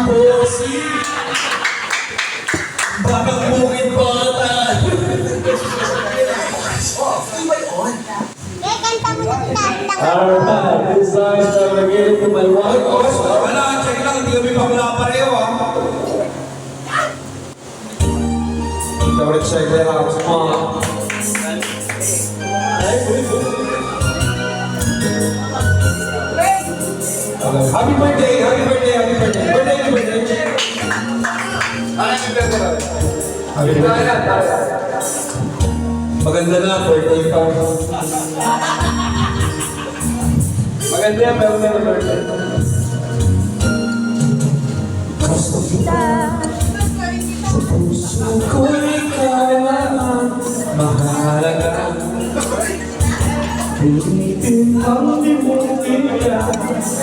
bossy. Bakang bukid pa tayo. Alright, this song is again to my wife. Wala, check lang, hindi kami bakla pareho ah. Dapat check that out. Happy birthday, happy birthday, happy birthday. Birthday, birthday. Happy birthday. Maganda na, birthday pa. Maganda yan, pero may birthday. Gusto kita sa puso ko'y kailangan mahalaga. Pilitin ang limutin ka,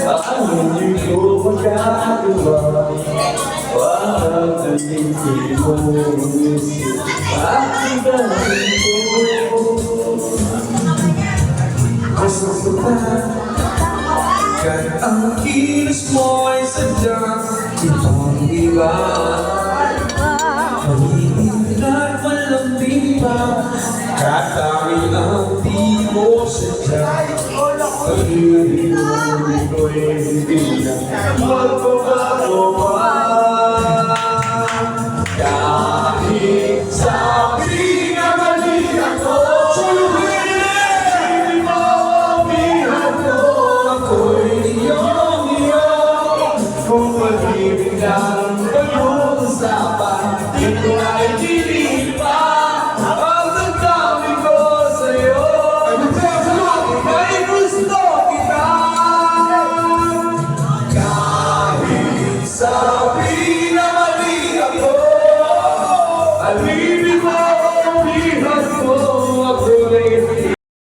paano di ko magagawa? Parang nalipin mo isip, bakit dahil ko? Gusto kita, kahit ang kilos mo ay sadyang ibang iba. Mahihin at malambing pa, katangin ang di mo sadya. Pag-ibig ko'y hindi na magbabago pa. Kahit sabi na mali ako, hindi mo bihan ko. Ako'y iyong kung pag-ibig lang pag-uusapan, ito ay hindi pa. Ang nagdami ko sa'yo, ay gusto kita. Kahit sabi na mali ako,